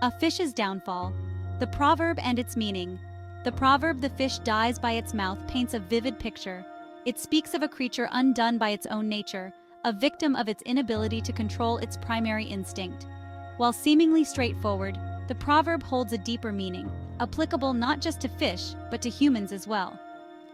A fish's downfall. The proverb and its meaning. The proverb "the fish dies by its mouth" paints a vivid picture. It speaks of a creature undone by its own nature, a victim of its inability to control its primary instinct. While seemingly straightforward, the proverb holds a deeper meaning, applicable not just to fish, but to humans as well.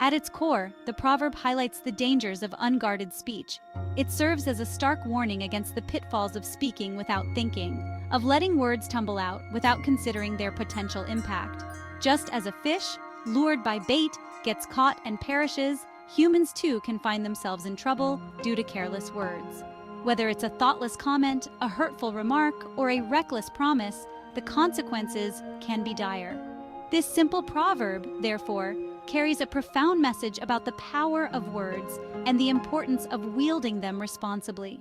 At its core, the proverb highlights the dangers of unguarded speech. It serves as a stark warning against the pitfalls of speaking without thinking, of letting words tumble out without considering their potential impact. Just as a fish, lured by bait, gets caught and perishes, humans too can find themselves in trouble due to careless words. Whether it's a thoughtless comment, a hurtful remark, or a reckless promise, the consequences can be dire. This simple proverb, therefore, carries a profound message about the power of words and the importance of wielding them responsibly.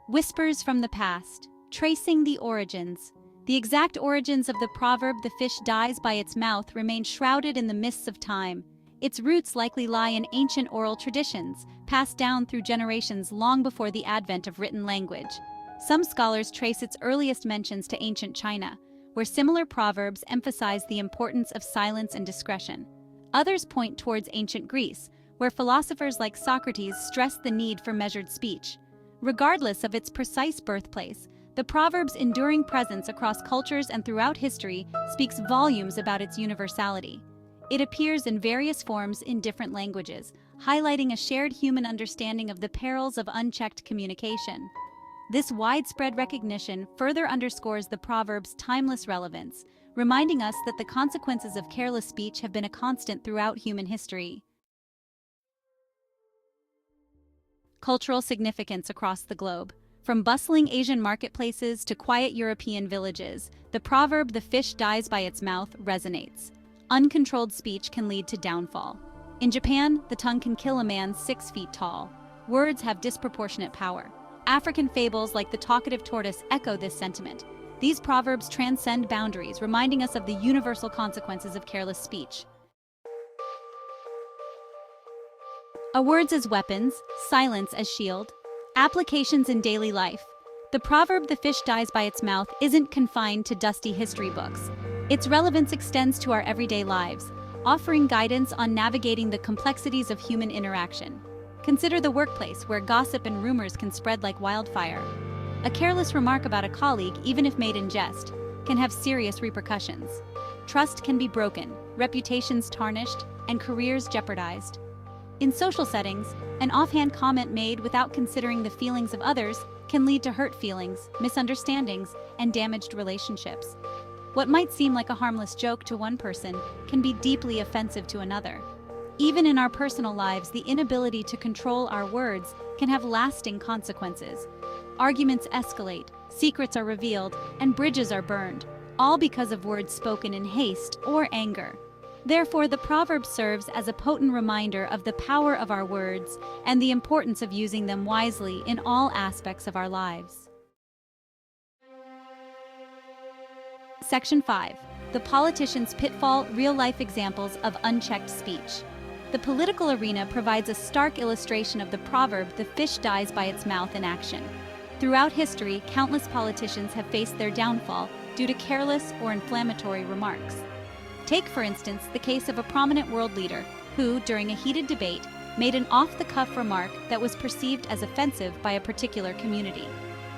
Whispers from the past, tracing the origins. The exact origins of the proverb "the fish dies by its mouth" remain shrouded in the mists of time. Its roots likely lie in ancient oral traditions, passed down through generations long before the advent of written language. Some scholars trace its earliest mentions to ancient China, where similar proverbs emphasize the importance of silence and discretion. Others point towards ancient Greece, where philosophers like Socrates stressed the need for measured speech. Regardless of its precise birthplace, the proverb's enduring presence across cultures and throughout history speaks volumes about its universality. It appears in various forms in different languages, highlighting a shared human understanding of the perils of unchecked communication. This widespread recognition further underscores the proverb's timeless relevance, reminding us that the consequences of careless speech have been a constant throughout human history. Cultural significance across the globe. From bustling Asian marketplaces to quiet European villages, the proverb "the fish dies by its mouth" resonates. Uncontrolled speech can lead to downfall. In Japan, the tongue can kill a man 6 feet tall. Words have disproportionate power. African fables like the talkative tortoise echo this sentiment. These proverbs transcend boundaries, reminding us of the universal consequences of careless speech. Words as weapons, silence as shield. Applications in daily life. The proverb "the fish dies by its mouth" isn't confined to dusty history books. Its relevance extends to our everyday lives, offering guidance on navigating the complexities of human interaction. Consider the workplace, where gossip and rumors can spread like wildfire. A careless remark about a colleague, even if made in jest, can have serious repercussions. Trust can be broken, reputations tarnished, and careers jeopardized. In social settings, an offhand comment made without considering the feelings of others can lead to hurt feelings, misunderstandings, and damaged relationships. What might seem like a harmless joke to one person can be deeply offensive to another. Even in our personal lives, the inability to control our words can have lasting consequences. Arguments escalate, secrets are revealed, and bridges are burned, all because of words spoken in haste or anger. Therefore, the proverb serves as a potent reminder of the power of our words and the importance of using them wisely in all aspects of our lives. Section 5. The Politician's Pitfall: Real-Life Examples of Unchecked Speech. The political arena provides a stark illustration of the proverb "the fish dies by its mouth" in action. Throughout history, countless politicians have faced their downfall due to careless or inflammatory remarks. Take, for instance, the case of a prominent world leader who, during a heated debate, made an off-the-cuff remark that was perceived as offensive by a particular community.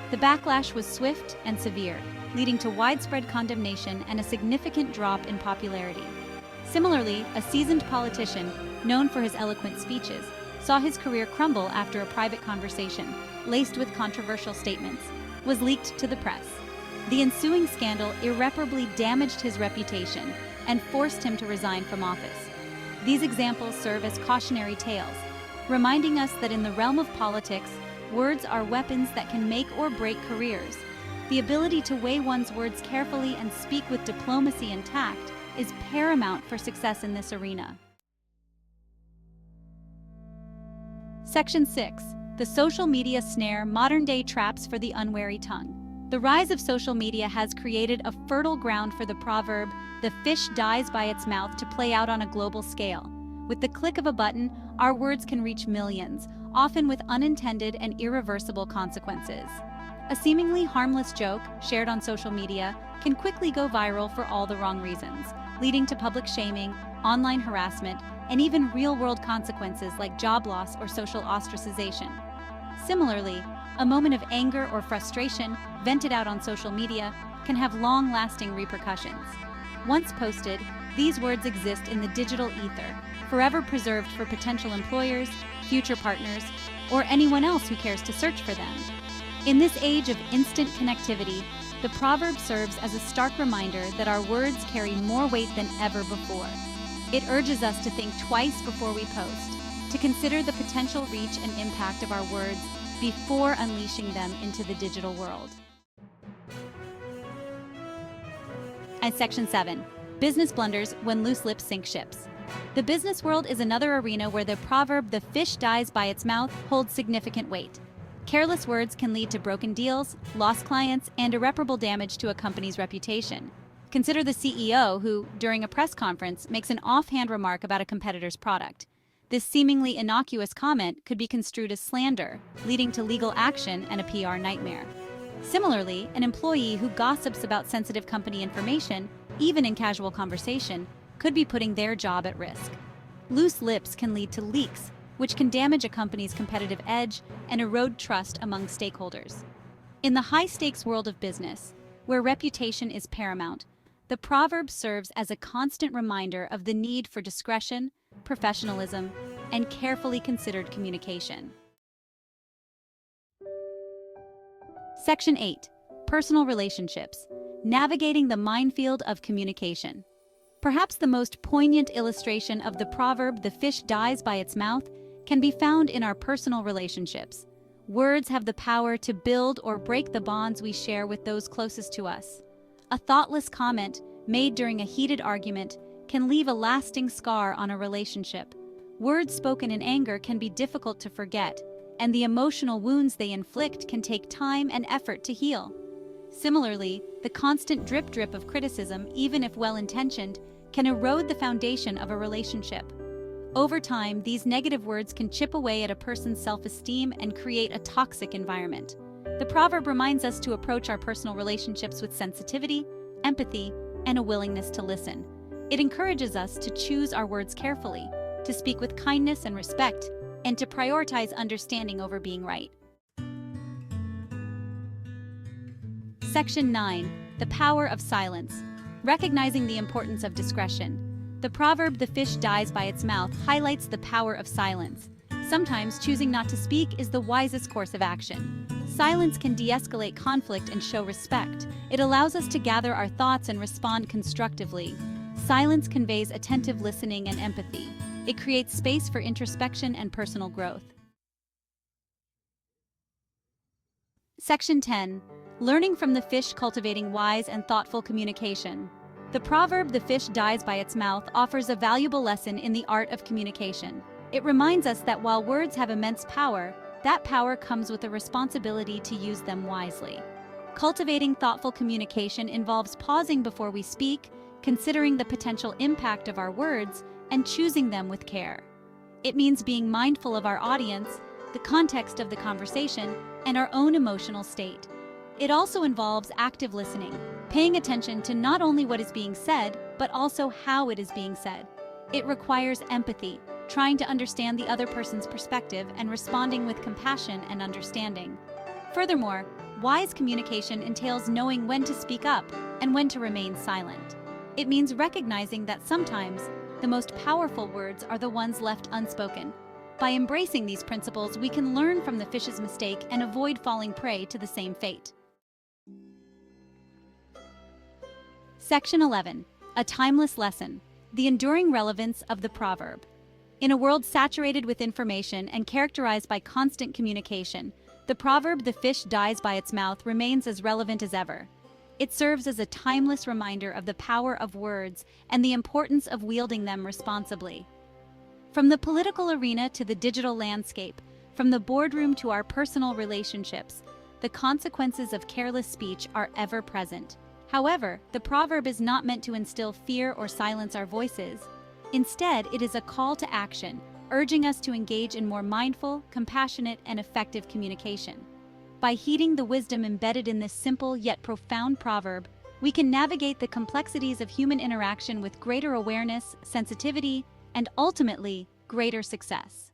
The backlash was swift and severe, leading to widespread condemnation and a significant drop in popularity. Similarly, a seasoned politician, known for his eloquent speeches, saw his career crumble after a private conversation, laced with controversial statements, was leaked to the press. The ensuing scandal irreparably damaged his reputation and forced him to resign from office. These examples serve as cautionary tales, reminding us that in the realm of politics, words are weapons that can make or break careers. The ability to weigh one's words carefully and speak with diplomacy and tact is paramount for success in this arena. Section 6. The Social Media Snare: Modern-Day Traps for the Unwary Tongue. The rise of social media has created a fertile ground for the proverb "the fish dies by its mouth" to play out on a global scale. With the click of a button, our words can reach millions, often with unintended and irreversible consequences. A seemingly harmless joke shared on social media can quickly go viral for all the wrong reasons, leading to public shaming, online harassment, and even real-world consequences like job loss or social ostracization. Similarly, a moment of anger or frustration vented out on social media can have long-lasting repercussions. Once posted, these words exist in the digital ether, forever preserved for potential employers, future partners, or anyone else who cares to search for them. In this age of instant connectivity, the proverb serves as a stark reminder that our words carry more weight than ever before. It urges us to think twice before we post, to consider the potential reach and impact of our words before unleashing them into the digital world. And Section 7. Business blunders when loose lips sink ships. The business world is another arena where the proverb, "the fish dies by its mouth," holds significant weight. Careless words can lead to broken deals, lost clients, and irreparable damage to a company's reputation. Consider the CEO who, during a press conference, makes an offhand remark about a competitor's product. This seemingly innocuous comment could be construed as slander, leading to legal action and a PR nightmare. Similarly, an employee who gossips about sensitive company information, even in casual conversation, could be putting their job at risk. Loose lips can lead to leaks, which can damage a company's competitive edge and erode trust among stakeholders. In the high-stakes world of business, where reputation is paramount, the proverb serves as a constant reminder of the need for discretion, professionalism, and carefully considered communication. Section 8. Personal relationships. Navigating the minefield of communication. Perhaps the most poignant illustration of the proverb, "the fish dies by its mouth," can be found in our personal relationships. Words have the power to build or break the bonds we share with those closest to us. A thoughtless comment made during a heated argument can leave a lasting scar on a relationship. Words spoken in anger can be difficult to forget, and the emotional wounds they inflict can take time and effort to heal. Similarly, the constant drip of criticism, even if well-intentioned, can erode the foundation of a relationship. Over time, these negative words can chip away at a person's self-esteem and create a toxic environment. The proverb reminds us to approach our personal relationships with sensitivity, empathy, and a willingness to listen. It encourages us to choose our words carefully, to speak with kindness and respect, and to prioritize understanding over being right. Section 9. The power of silence. Recognizing the importance of discretion. The proverb, "the fish dies by its mouth," highlights the power of silence. Sometimes choosing not to speak is the wisest course of action. Silence can de-escalate conflict and show respect. It allows us to gather our thoughts and respond constructively. Silence conveys attentive listening and empathy. It creates space for introspection and personal growth. Section 10. Learning from the fish, cultivating wise and thoughtful communication. The proverb, "the fish dies by its mouth," offers a valuable lesson in the art of communication. It reminds us that while words have immense power, that power comes with a responsibility to use them wisely. Cultivating thoughtful communication involves pausing before we speak, considering the potential impact of our words, and choosing them with care. It means being mindful of our audience, the context of the conversation, and our own emotional state. It also involves active listening, paying attention to not only what is being said, but also how it is being said. It requires empathy, trying to understand the other person's perspective and responding with compassion and understanding. Furthermore, wise communication entails knowing when to speak up and when to remain silent. It means recognizing that sometimes the most powerful words are the ones left unspoken. By embracing these principles, we can learn from the fish's mistake and avoid falling prey to the same fate. Section 11. A timeless lesson. The enduring relevance of the proverb. In a world saturated with information and characterized by constant communication, the proverb, "the fish dies by its mouth," remains as relevant as ever. It serves as a timeless reminder of the power of words and the importance of wielding them responsibly. From the political arena to the digital landscape, from the boardroom to our personal relationships, the consequences of careless speech are ever present. However, the proverb is not meant to instill fear or silence our voices. Instead, it is a call to action, urging us to engage in more mindful, compassionate, and effective communication. By heeding the wisdom embedded in this simple yet profound proverb, we can navigate the complexities of human interaction with greater awareness, sensitivity, and ultimately, greater success.